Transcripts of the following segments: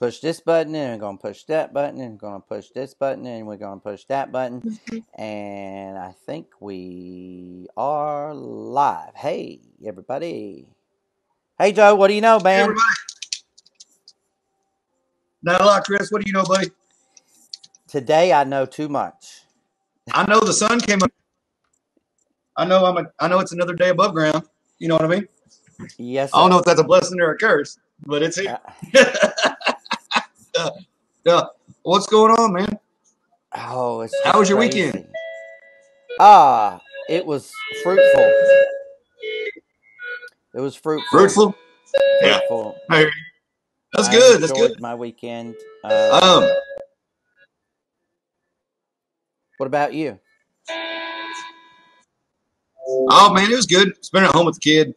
push this button, and we're going to push that button, and we're going to push this button, and we're going to push that button. And I think we are live. Hey, everybody. Hey, Joe, what do you know, Hey, man? everybody. Not a lot, Chris. What do you know, buddy? Today, I know too much. I know the sun came up. I know it's another day above ground. You know what I mean? Yes, sir. I don't know if that's a blessing or a curse, but it's here. What's going on, man? Oh, it's How was your crazy. weekend? It was fruitful. It was fruitful. Fruitful? Yeah. Fruitful. Hey, that's I good. That's enjoyed good. my weekend. Um, What about you? oh man, it was good. Spent at home with the kid.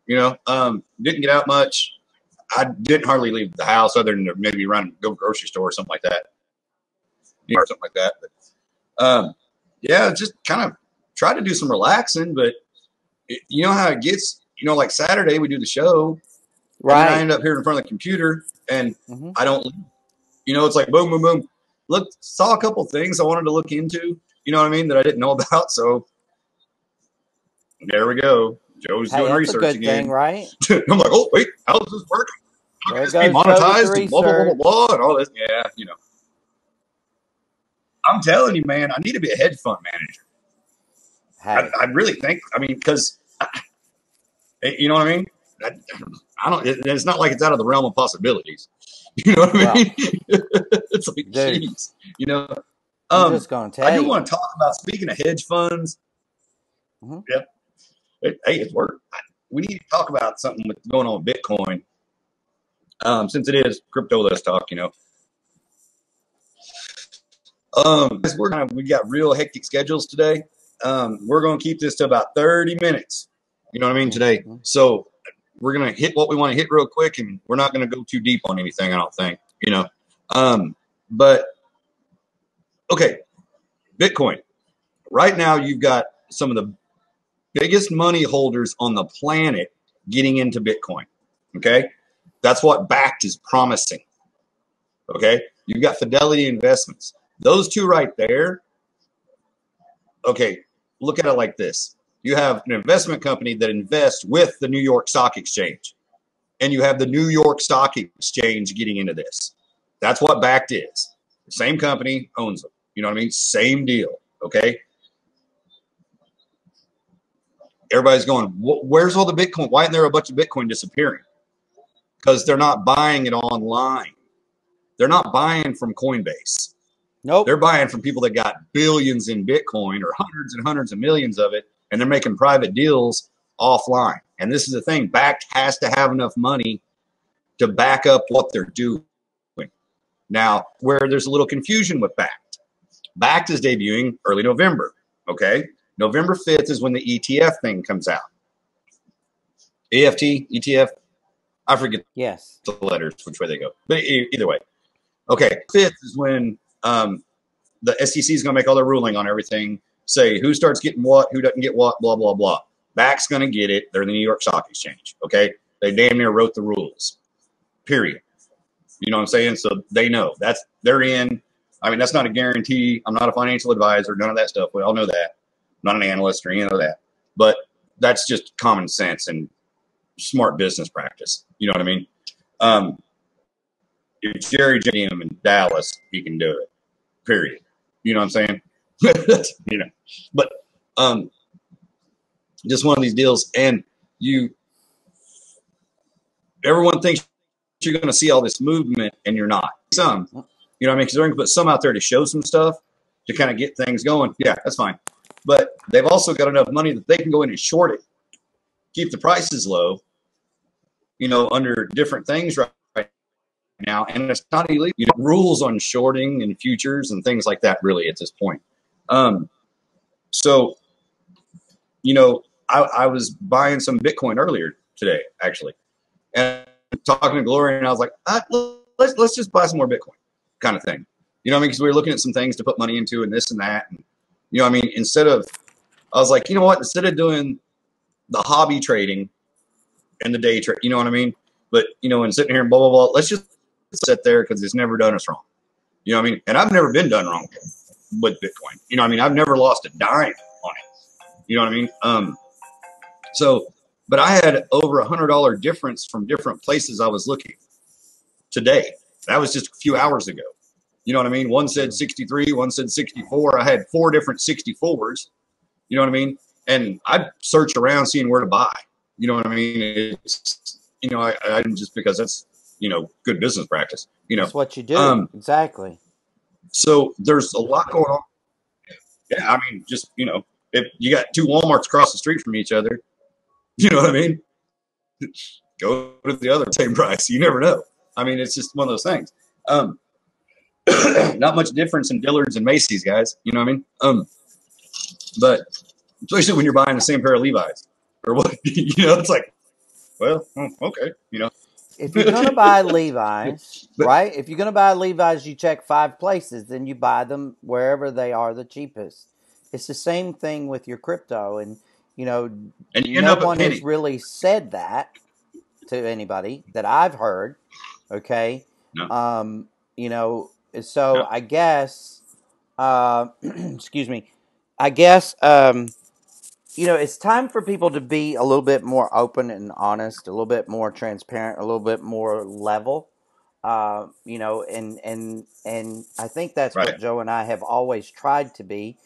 You know, didn't get out much. I didn't hardly leave the house other than to maybe run, go to the grocery store or something like that. Or something like that. But yeah, just kind of tried to do some relaxing, but you know how it gets. You know, like Saturday we do the show, Right. and then I end up here in front of the computer, and I don't. You know, it's like boom, boom, boom. Look, saw a couple things I wanted to look into. You know what I mean? That I didn't know about. So there we go. Joe's doing that's research a good again. thing, right? I'm like, oh wait, how does this work? There How can goes this be Joe with monetized the and blah blah blah blah research. blah and all this? Yeah, you know. I'm telling you, man, I need to be a hedge fund manager. Hey, I really think. I mean, because you know what I mean. I don't. It's not like it's out of the realm of possibilities. You know what I mean? It's like, dude, jeez. You know. I'm just gonna tell I do you. want to talk about, speaking of hedge funds. Yep. Hey, it's work. We need to talk about something with going on with Bitcoin. Since it is crypto, let's talk. You know. We got real hectic schedules today. We're going to keep this to about 30 minutes. You know what I mean, today. So we're going to hit what we want to hit real quick, and we're not going to go too deep on anything, I don't think, you know. But okay, Bitcoin. Right now, you've got some of the biggest money holders on the planet getting into Bitcoin. Okay. That's what Backed is promising. Okay. You've got Fidelity Investments. Those two right there. Okay. Look at it like this. You have an investment company that invests with the New York Stock Exchange, and you have the New York Stock Exchange getting into this. That's what Backed is. The same company owns them. You know what I mean? Same deal. Okay. Everybody's going, where's all the Bitcoin? Why isn't there a bunch of Bitcoin disappearing? Because they're not buying it online. They're not buying from Coinbase. Nope. They're buying from people that got billions in Bitcoin or hundreds and hundreds of millions of it, and they're making private deals offline. And this is the thing. Backed has to have enough money to back up what they're doing. Now, where there's a little confusion with Backed. Backed is debuting early November. Okay. November 5th is when the ETF thing comes out. EFT, ETF, I forget the letters, which way they go. But either way. Okay, 5th is when the SEC is going to make all their ruling on everything, say who starts getting what, who doesn't get what, blah, blah, blah. Back's going to get it. They're in the New York Stock Exchange. Okay. They damn near wrote the rules. Period. You know what I'm saying? So they know. They're in. I mean, that's not a guarantee. I'm not a financial advisor, none of that stuff. We all know that. I'm not an analyst or any of that. But that's just common sense and smart business practice. You know what I mean? If Jerry Jim in Dallas, he can do it. Period. You know what I'm saying? You know. But just one of these deals, and everyone thinks you're going to see all this movement, and you're not. Some, you know what I mean? Because they're going to put some out there to show some stuff to kind of get things going. Yeah, that's fine. But they've also got enough money that they can go in and short it, keep the prices low, you know, under different things right now. And it's not illegal. You know, rules on shorting and futures and things like that, really, at this point. So, you know, I was buying some Bitcoin earlier today, actually, and talking to Gloria, and I was like, let's just buy some more Bitcoin, kind of thing. You know what I mean? Because we were looking at some things to put money into and this and that. And, you know what I mean? I was like, you know what? Instead of doing the hobby trading and the day trade, you know what I mean? But, you know, and sitting here and blah, blah, blah, let's just sit there because it's never done us wrong. You know what I mean? And I've never been done wrong with Bitcoin. You know what I mean? I've never lost a dime on it. You know what I mean? So, but I had over $100 difference from different places I was looking today. That was just a few hours ago. You know what I mean? One said 63, one said 64. I had 4 different 64s. You know what I mean? And I'd search around seeing where to buy. You know what I mean? It's, you know, I just because that's, you know, good business practice. You know, That's what you do. Exactly. So there's a lot going on. Yeah, I mean, just, you know, if you got 2 Walmarts across the street from each other, you know what I mean? Go to the other same price. You never know. I mean, it's just one of those things. Not much difference in Dillard's and Macy's, guys. You know what I mean? But especially when you're buying the same pair of Levi's or what, you know, it's like, well, okay, you know. If you're going to buy Levi's, But right? If you're going to buy Levi's, you check 5 places, then you buy them wherever they are the cheapest. It's the same thing with your crypto. And, you know, and you end no up a one has penny. really said that to anybody that I've heard. Okay. No. You know, so No. I guess, excuse me, I guess, you know, it's time for people to be a little bit more open and honest, a little bit more transparent, a little bit more level. You know, and I think that's Right. what Joe and I have always tried to be.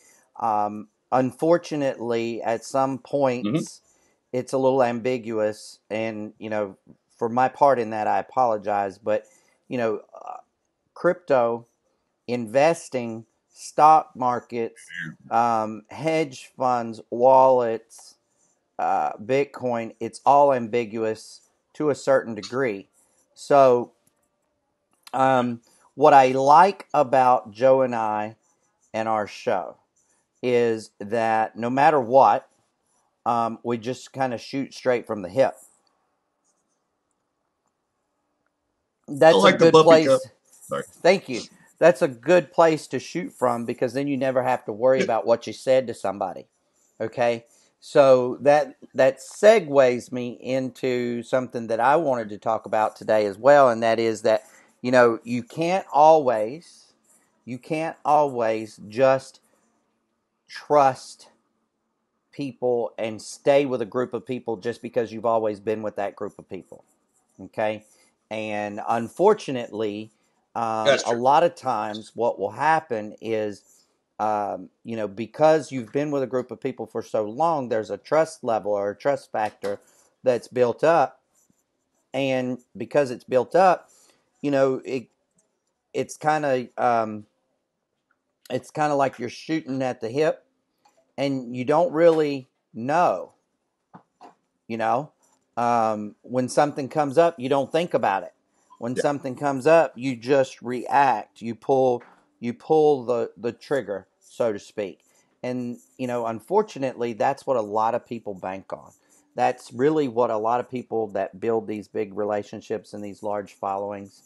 Unfortunately, at some Mm-hmm. points, it's a little ambiguous, and you know, for my part in that, I apologize. But you know, crypto investing, stock markets, hedge funds, wallets, Bitcoin, it's all ambiguous to a certain degree. So, what I like about Joe and I and our show is that no matter what, we just kind of shoot straight from the hip. I That's a like the good puppy cup. place. Sorry. Thank you. That's a good place to shoot from because then you never have to worry about what you said to somebody. Okay? So that segues me into something that I wanted to talk about today as well, and that is that you know you can't always just trust people and stay with a group of people just because you've always been with that group of people. Okay. And unfortunately, That's a true. lot of times what will happen is, you know, because you've been with a group of people for so long, there's a trust level or a trust factor that's built up. And because it's built up, you know, it's kind of, it's kind of like you're shooting at the hip and you don't really know, you know, when something comes up, you don't think about it. When Yeah. something comes up, you just react. You pull the trigger, so to speak. And you know, unfortunately, that's what a lot of people bank on. That's really what a lot of people that build these big relationships and these large followings.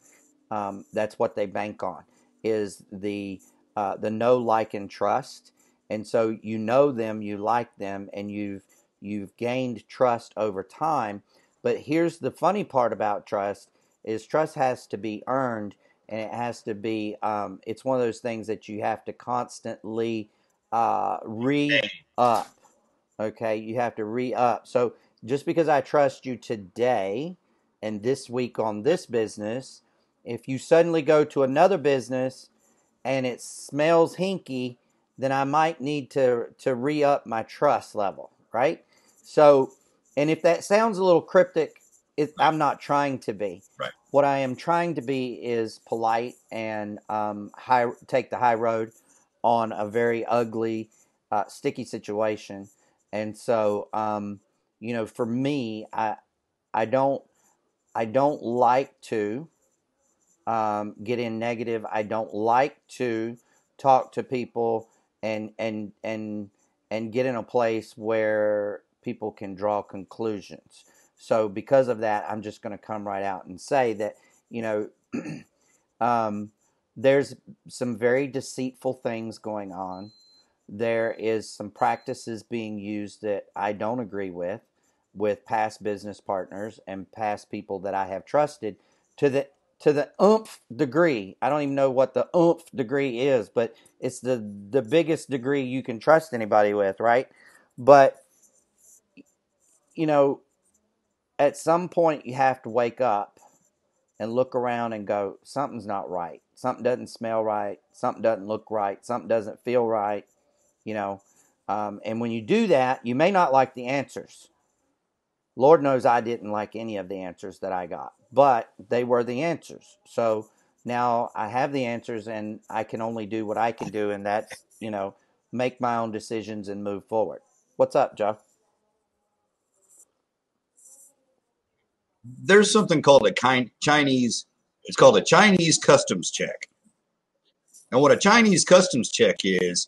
That's what they bank on is the know, like, and trust. And so you know them, you like them, and you've gained trust over time. But here's the funny part about trust is trust has to be earned, and it has to be it's one of those things that you have to constantly re up. Okay, you have to re up. So just because I trust you today and this week on this business, if you suddenly go to another business and it smells hinky, then I might need to re up my trust level, right? So, and if that sounds a little cryptic, I'm not trying to be. Right. What I am trying to be is polite and take the high road on a very ugly, sticky situation. And so, you know, for me, I don't I don't like to get in negative. I don't like to talk to people and get in a place where people can draw conclusions. So because of that, I'm just going to come right out and say that you know um, there's some very deceitful things going on. There is some practices being used that I don't agree with past business partners and past people that I have trusted to the to the oomph degree. I don't even know what the oomph degree is, but it's the biggest degree you can trust anybody with, right? But you know, at some point you have to wake up and look around and go, something's not right. Something doesn't smell right. Something doesn't look right. Something doesn't feel right. You know, and when you do that, you may not like the answers. Lord knows I didn't like any of the answers that I got, but they were the answers. So now I have the answers, and I can only do what I can do, and that's, make my own decisions and move forward. What's up, Joe? There's something called a Chinese. It's called a Chinese customs check. And what a Chinese customs check is,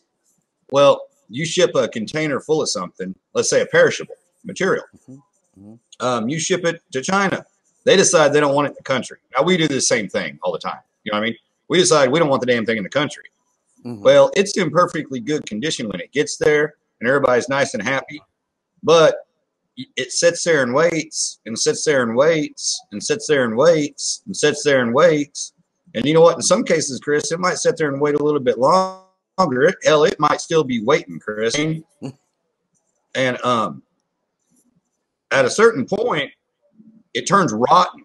well, you ship a container full of something, let's say a perishable material. You ship it to China. They decide they don't want it in the country. Now, we do the same thing all the time. You know what I mean? We decide we don't want the damn thing in the country. Well, it's in perfectly good condition when it gets there, and everybody's nice and happy. But it sits there and waits, and sits there and waits, and sits there and waits, and sits there and waits. And you know what? In some cases, Kris, it might sit there and wait a little bit longer. Hell, it might still be waiting, Kris. And at a certain point, it turns rotten.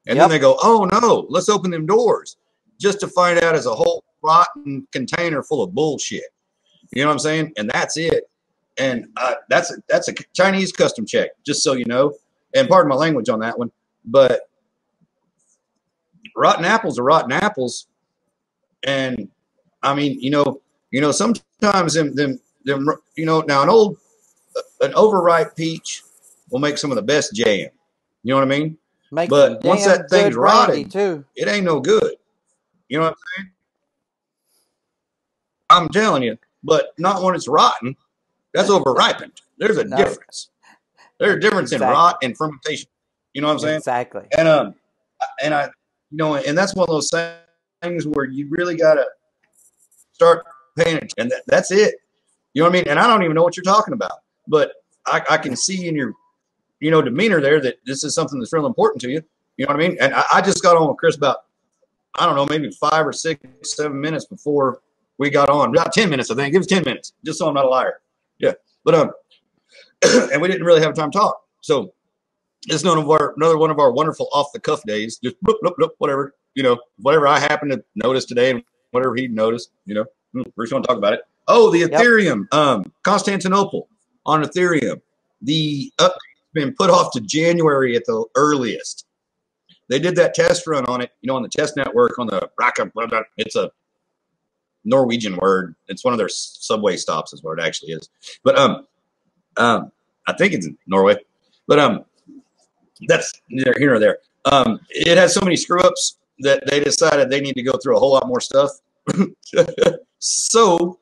And then they go, oh, no, let's open them doors. Just to find out it's a whole rotten container full of bullshit. You know what I'm saying? And that's it. And that's a Chinese custom check, just so you know. And pardon my language on that one. But rotten apples are rotten apples. And, I mean, sometimes them now an overripe peach will make some of the best jam. You know what I mean? But once that thing's rotted, it ain't no good. You know what I'm saying? I'm telling you, but not when it's rotten. That's overripened. There's a difference. There's a difference in rot and fermentation. You know what I'm saying? Exactly. And and that's one of those things where you really gotta start paying attention. And that's it. You know what I mean? And I don't even know what you're talking about, but I can see in your demeanor there that this is something that's real important to you. You know what I mean? And I just got on with Kris about, I don't know, maybe 5 or 6, 7 minutes before we got on. About 10 minutes, I think. It was 10 minutes, just so I'm not a liar. Yeah. But and we didn't really have time to talk. So it's another one of our wonderful off the cuff days. Just bloop, bloop, bloop, whatever, whatever I happened to notice today and whatever he noticed, we're just going to talk about it. Oh, the Ethereum, Constantinople on Ethereum. The update's been put off to January at the earliest. They did that test run on it, on the test network on the Raka. It's a Norwegian word. It's one of their subway stops is what it actually is. But I think it's in Norway. But that's neither here nor there. It has so many screw ups that they decided they need to go through a whole lot more stuff. So,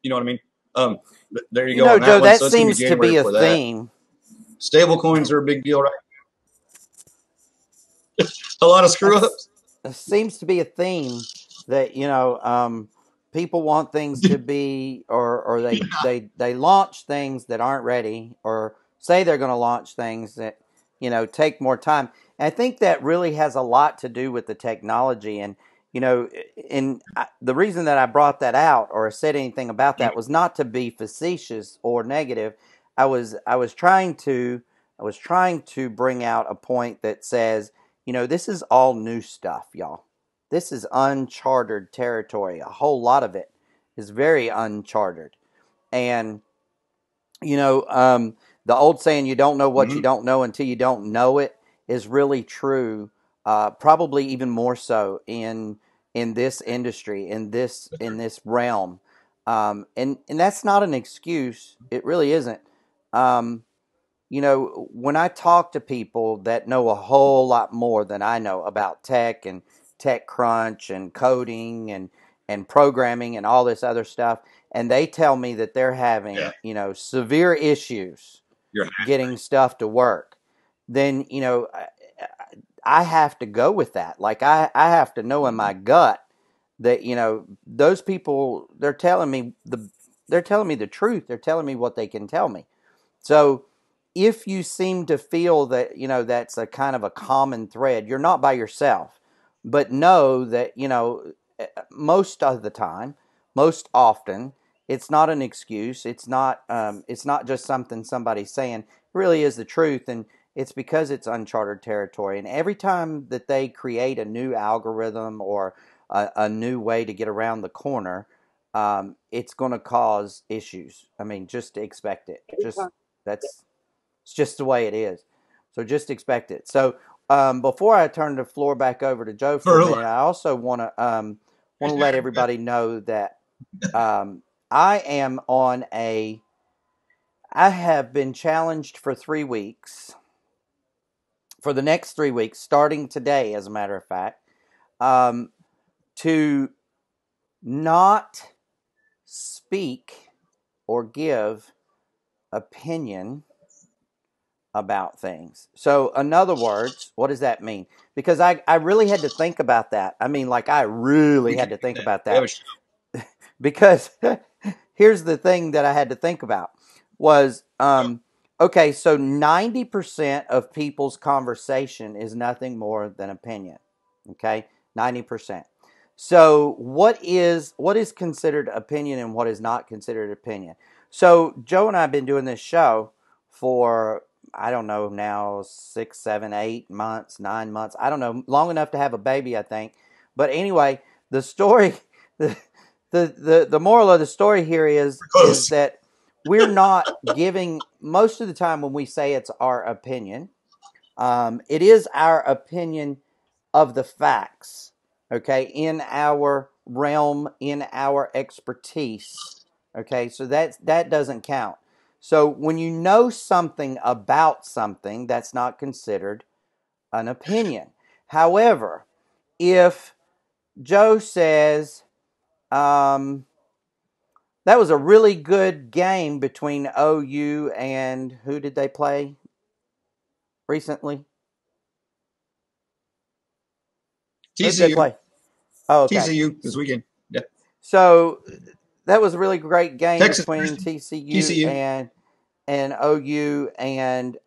you know what I mean? There you go. On that Joe, one. that So seems to be a theme. Stable coins are a big deal, right? A lot of screw ups. It seems to be a theme that people want things to be, or they launch things that aren't ready, or say they're going to launch things that take more time. And I think that really has a lot to do with the technology. And the reason that I brought that out or said anything about that was not to be facetious or negative. I was trying to bring out a point that says, this is all new stuff, y'all. This is uncharted territory. A whole lot of it is very uncharted. And, the old saying, you don't know what you don't know until you don't know it, is really true. Probably even more so in this industry, in this realm. And that's not an excuse. It really isn't. When I talk to people that know a whole lot more than I know about tech and TechCrunch and coding and programming and all this other stuff, and they tell me that they're having, severe issues getting stuff to work, then, I have to go with that. Like I have to know in my gut that, those people, they're telling me the truth. They're telling me what they can tell me. So if you seem to feel that, that's a kind of a common thread, you're not by yourself. but know that, most of the time, most often, it's not an excuse. It's not just something somebody's saying. It really is the truth, and it's because it's uncharted territory. And every time that they create a new algorithm or a new way to get around the corner, it's going to cause issues. I mean, just expect it. It's just the way it is. So just expect it. So before I turn the floor back over to Joe for a minute, I also want to let everybody know that I am on I have been challenged for 3 weeks, for the next 3 weeks, starting today, as a matter of fact, to not speak or give opinion about things. So, in other words, what does that mean? Because I really had to think about that. I mean, like, I really had to think about that. Because here's the thing that I had to think about was, okay, so 90% of people's conversation is nothing more than opinion. Okay, 90%. So what is considered opinion and what is not considered opinion? So Joe and I have been doing this show for, I don't know now, 6, 7, 8 months, 9 months. I don't know, long enough to have a baby, I think. But anyway, the story, the moral of the story here is that we're not giving, most of the time when we say it's our opinion, it is our opinion of the facts, okay, in our realm, in our expertise, okay, so that doesn't count. So when you know something about something, that's not considered an opinion. However, if Joe says, that was a really good game between OU and who did they play recently? TCU. Who did they play? Oh, okay. TCU this weekend. Yeah. So that was a really great game Texas between TCU and OU, and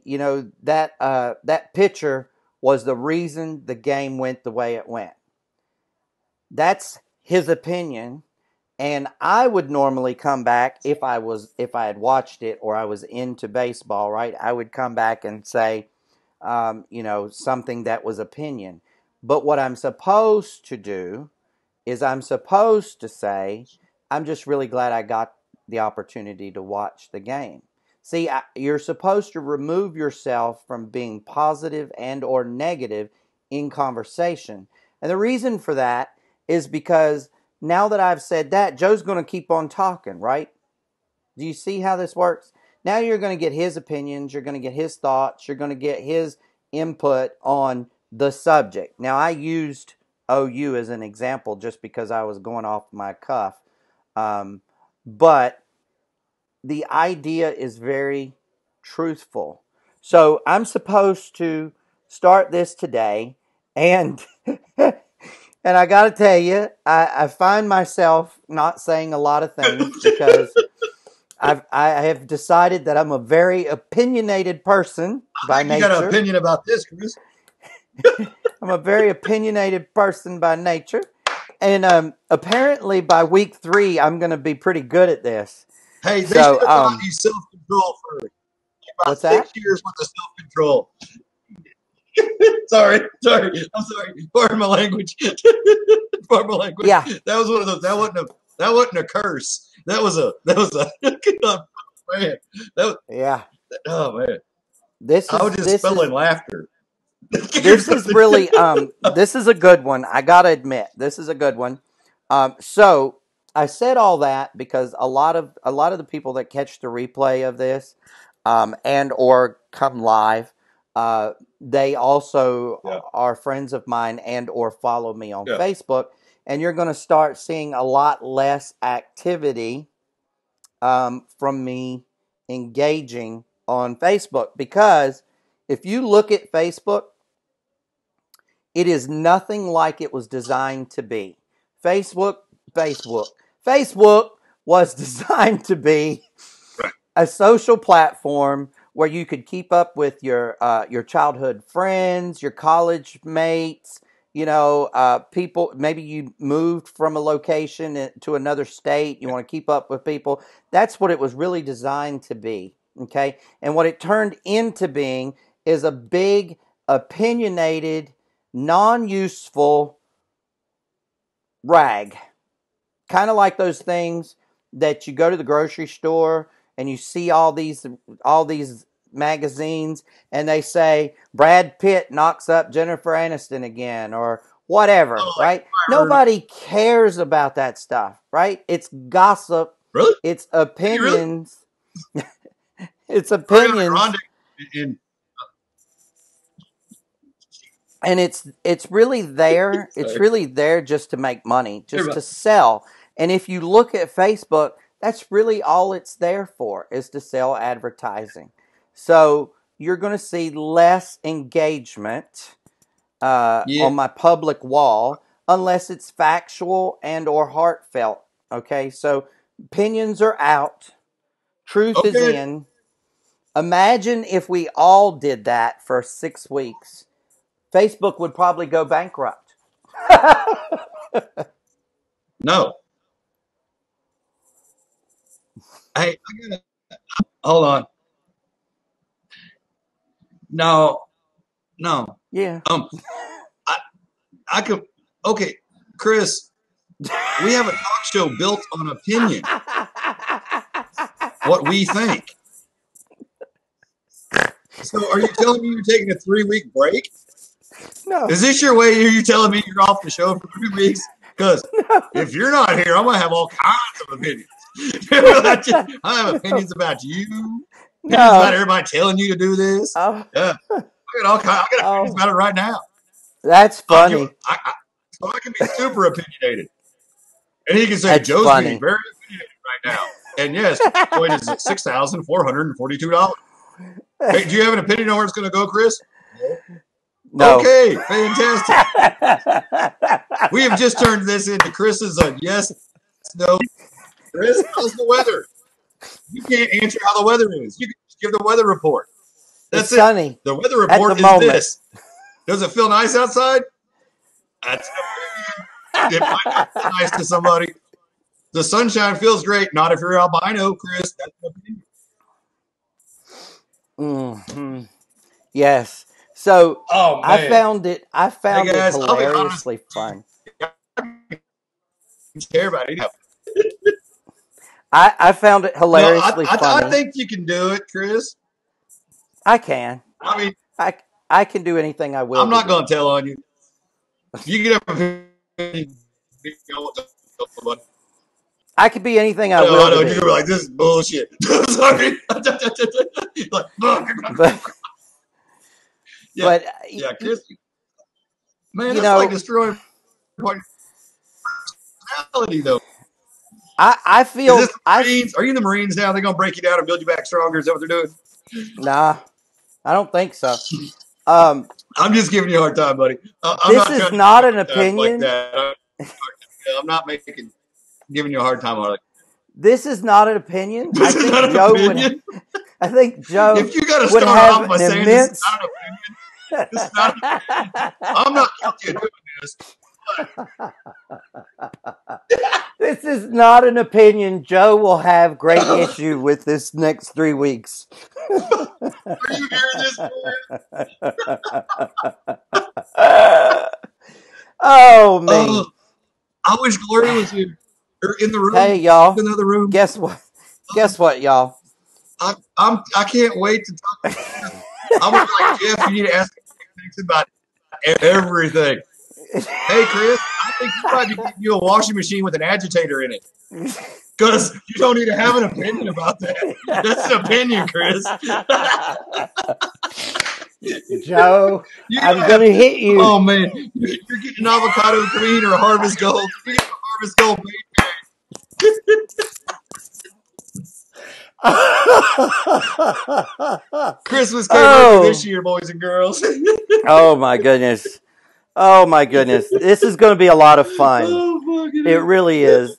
you know that pitcher was the reason the game went the way it went. That's his opinion, and I would normally come back if I had watched it or I was into baseball, right? I would come back and say, something that was opinion. But what I'm supposed to do is I'm supposed to say, I'm just really glad I got the opportunity to watch the game. See, you're supposed to remove yourself from being positive and or negative in conversation. And the reason for that is because now that I've said that, Joe's going to keep on talking, right? Do you see how this works? Now you're going to get his opinions, you're going to get his thoughts, you're going to get his input on the subject. Now, I used OU as an example just because I was going off my cuff. But the idea is very truthful. So I'm supposed to start this today, and and I got to tell you, I find myself not saying a lot of things because I have decided that I'm a very opinionated person by nature. You got an opinion about this, Kris? I'm a very opinionated person by nature. And apparently by week 3, I'm going to be pretty good at this. Hey, they should have taught you self-control for about what's that? 6 years worth of self-control. sorry. I'm sorry. Pardon my language. Pardon my language. Yeah. That was one of those. That wasn't a curse. That was a man. Yeah. Oh man. I was just spelling laughter. This is really this is a good one. I gotta admit, this is a good one. So I said all that because a lot of the people that catch the replay of this and or come live, they also are friends of mine and or follow me on Facebook, and you're going to start seeing a lot less activity from me engaging on Facebook, because if you look at Facebook, it is nothing like it was designed to be. Facebook was designed to be a social platform where you could keep up with your childhood friends, your college mates, people. Maybe you moved from a location to another state. You want to keep up with people. That's what it was really designed to be. Okay. And what it turned into being is a big, opinionated, non-useful rag. Kind of like those things that you go to the grocery store and you see all these magazines and they say Brad Pitt knocks up Jennifer Aniston again or whatever, right? Nobody cares about that stuff, right? It's gossip. Really? It's opinions. Really? It's opinions. And it's really there. It's really there just to make money, just to sell. And if you look at Facebook, that's really all it's there for, is to sell advertising. So you're going to see less engagement on my public wall unless it's factual and or heartfelt. Okay, so opinions are out. Truth is in. Imagine if we all did that for 6 weeks. Facebook would probably go bankrupt. No. Hey, hold on. No. Yeah. I could. Okay, Kris. We have a talk show built on opinion. What we think. So, are you telling me you're taking a 3-week break? No. Is this your way? Are you telling me you're off the show for 3 weeks? Because if you're not here, I'm gonna have all kinds of opinions. I have opinions about you. Opinions about everybody telling you to do this. Yeah, I got opinions about it right now. That's funny. So I can be super opinionated, and he can say Joe's being very opinionated right now. And yes, Bitcoin is at $6,442. Hey, do you have an opinion on where it's going to go, Kris? No. Okay, fantastic. We have just turned this into Kris's yes, no. Kris, how's the weather? You can't answer how the weather is. You can just give the weather report. That's it. Sunny. The weather report is this. Does it feel nice outside? That's it might not feel nice to somebody. The sunshine feels great. Not if you're albino, Kris. That's my opinion. Mm-hmm. Yes. So I found it hilariously fun. Care about it. I found it hilariously funny. I think you can do it, Kris. I can. I mean, I can do anything I will. I'm not going to tell on you. You get up. I could be anything I will. I know. You're like, this is bullshit. Sorry. Yeah, Kris. Man, that's like destroying personality, though. I feel. Is this the Marines? Are you in the Marines now? They're going to break you down and build you back stronger? Is that what they're doing? Nah, I don't think so. I'm just giving you a hard time, buddy. This is not an opinion. Like that. I'm not giving you a hard time. This is not an opinion. I think Joe would. I think Joe. If you got to start off by saying this is not an opinion, this is not an opinion. I'm not guilty of doing this. This is not an opinion. Joe will have great issue with this next 3 weeks. Are you hearing this? Oh man! I wish Gloria was here in the room. Hey y'all! In the other room. Guess what? Guess what, y'all? I can't wait to talk. I was like, Jeff, you need to ask about everything. Hey, Kris, I think you might be getting you a washing machine with an agitator in it. Because you don't need to have an opinion about that. That's an opinion, Kris. Joe, I'm going to hit you. Oh, man. You're getting an avocado green or a Harvest Gold. You're getting a Harvest Gold Christmas came early this year, boys and girls. Oh, my goodness. Oh my goodness. This is going to be a lot of fun. It really is.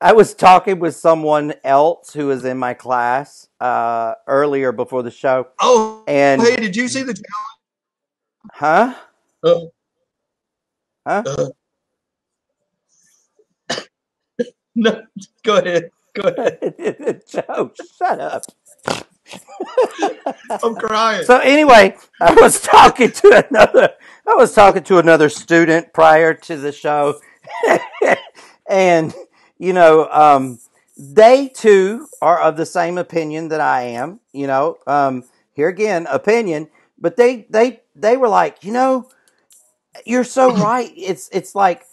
I was talking with someone else who was in my class earlier before the show. Oh, And hey, did you see the huh? uh, Huh? uh, no, go ahead. Go ahead. Joe, shut up. I'm crying. So anyway, I was talking to another student prior to the show, and they too are of the same opinion that I am. Here again, opinion, but they were like, you're so right. It's like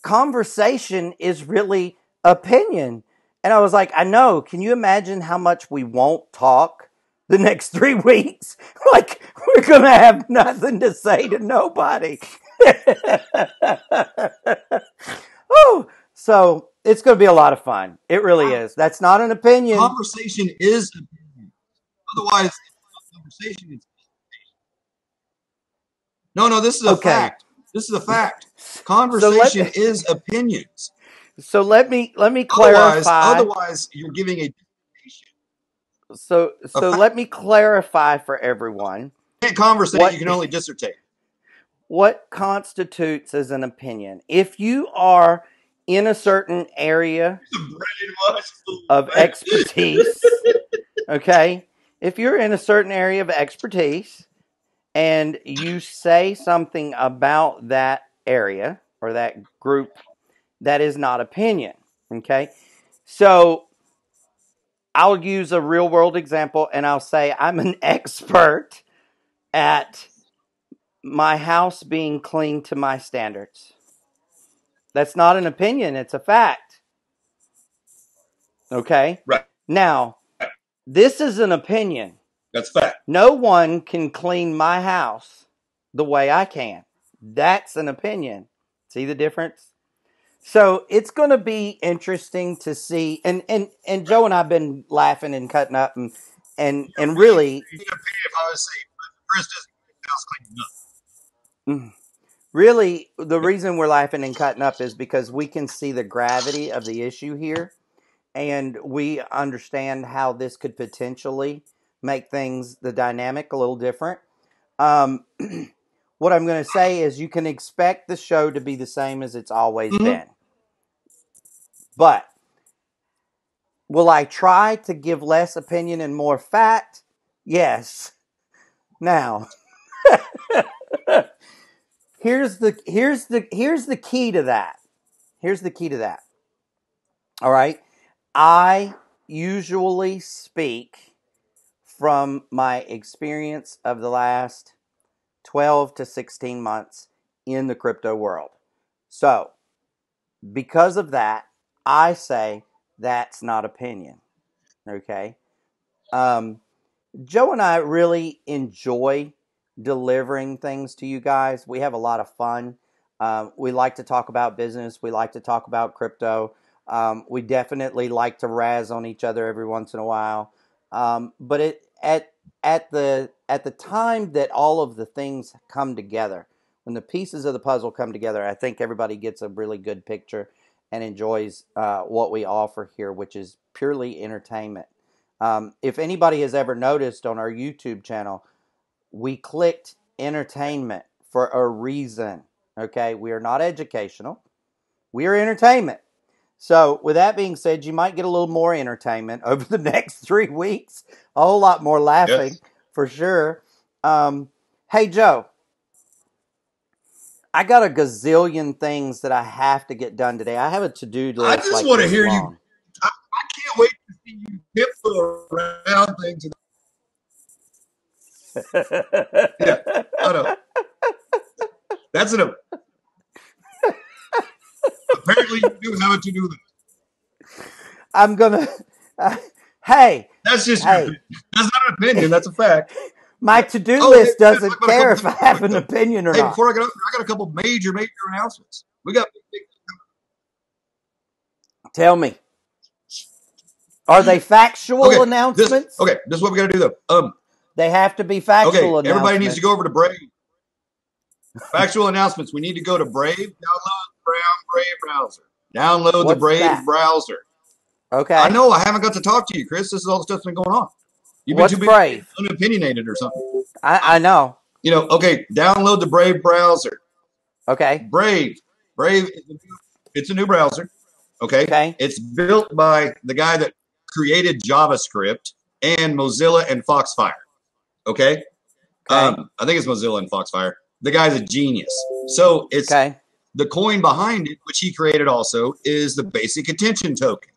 conversation is really opinion. And I was like, I know. Can you imagine how much we won't talk the next 3 weeks? Like, we're going to have nothing to say to nobody. Oh, so it's going to be a lot of fun. It really is. That's not an opinion. Conversation is opinion. Otherwise, conversation is. No, this is a fact. This is a fact. Conversation is opinions. So let me clarify. Otherwise, you're giving a. So let me clarify for everyone. You can't conversate. You can only dissertate. What constitutes as an opinion? If you are in a certain area of expertise, okay? If you're in a certain area of expertise and you say something about that area or that group, that is not opinion, okay? So I'll use a real world example and I'll say I'm an expert at my house being clean to my standards. That's not an opinion, it's a fact. Okay? Right. Now, this is an opinion. That's fact. No one can clean my house the way I can. That's an opinion. See the difference? So it's going to be interesting to see. And Joe and I have been laughing and cutting up and really. If I was saying, Kris doesn't house cleaning up. Really, the reason we're laughing and cutting up is because we can see the gravity of the issue here, and we understand how this could potentially make the dynamic a little different. What I'm going to say is you can expect the show to be the same as it's always been. But will I try to give less opinion and more fact? Yes. Now, here's the key to that. Here's the key to that. All right. I usually speak from my experience of the last 12 to 16 months in the crypto world. So, because of that, I say that's not opinion. Okay? Joe and I really enjoy delivering things to you guys. We have a lot of fun. We like to talk about business. We like to talk about crypto. We definitely like to razz on each other every once in a while. But at the time that all of the things come together, when the pieces of the puzzle come together, I think everybody gets a really good picture and enjoys what we offer here, which is purely entertainment. If anybody has ever noticed on our YouTube channel, we clicked entertainment for a reason. Okay, we are not educational. We are entertainment. So, with that being said, you might get a little more entertainment over the next 3 weeks. A whole lot more laughing, for sure. Hey, Joe. I got a gazillion things that I have to get done today. I have a to-do list. I just want to hear you. I can't wait to see you tiptoe around things. Yeah, I know. That's enough. Apparently, you do have a to-do list. I'm gonna. Hey. That's just. That's not an opinion. That's a fact. My to-do list doesn't care if I have an opinion or not. Hey, before I get up, I got a couple major announcements. We got big. Tell me. Are they factual announcements? This is what we got to do though. They have to be factual announcements. Everybody needs to go over to Brave. Factual announcements. We need to go to Brave. Download the Brave browser. Download the Brave browser. Okay. I know I haven't got to talk to you, Kris. This is all the stuff that's been going on. You've been What's too busy Brave? unopinionated or something. I know. You know, okay, download the Brave browser. Okay. Brave. It's a new browser. Okay. Okay. It's built by the guy that created JavaScript and Mozilla and Foxfire. Okay. Okay. I think it's Mozilla and Foxfire. The guy's a genius. So it's Okay. the coin behind it, which he created also, is the basic attention token.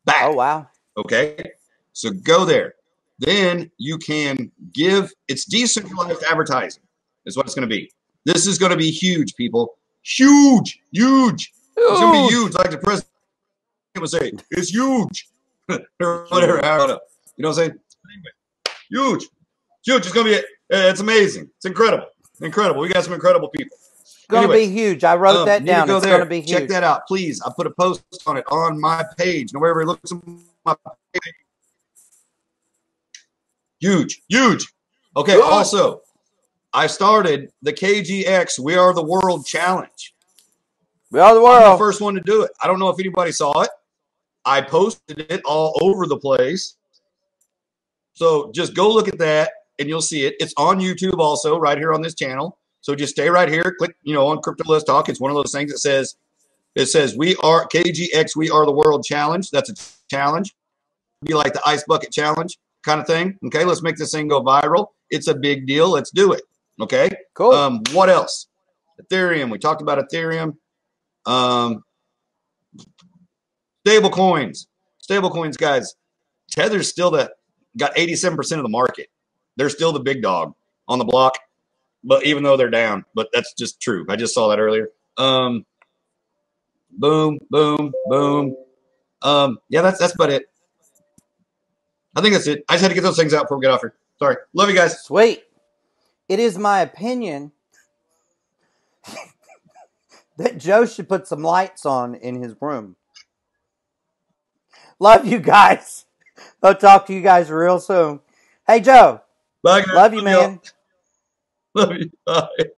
Back. Oh, wow. Okay. So go there. Then you can give, it's decentralized advertising, is what it's going to be. This is going to be huge, people. Huge. It's going to be huge, like the president would say. It's huge. Or whatever. I don't know. You know what I'm saying? Huge. It's going to be, it's amazing. It's incredible. We got some incredible people. It's going to be huge. I wrote that down. It's going to be huge. Check that out, please. I put a post on it on my page. And wherever it looks on my page. Huge. Okay, good. Also, I started the KGX We Are the World Challenge. We are the world. I'm the first one to do it. I don't know if anybody saw it. I posted it all over the place. So just go look at that and you'll see it. It's on YouTube also, right here on this channel. So just stay right here. Click, on Crypto Let's Talk. It's one of those things that says We Are KGX We Are the World Challenge. That's a challenge. Be like the ice bucket challenge kind of thing. Okay, let's make this thing go viral. It's a big deal. Let's do it. Okay. Cool. What else? Ethereum. We talked about Ethereum. Stable coins, guys. Tether's still got 87% of the market. They're still the big dog on the block, but even though they're down, but that's just true. I just saw that earlier. Boom. Yeah, that's about it. I think that's it. I just had to get those things out before we get off here. Sorry. Love you guys. Sweet. It is my opinion that Joe should put some lights on in his room. Love you guys. I'll talk to you guys real soon. Hey, Joe. Bye, guys. Love you, man. Love you. Bye.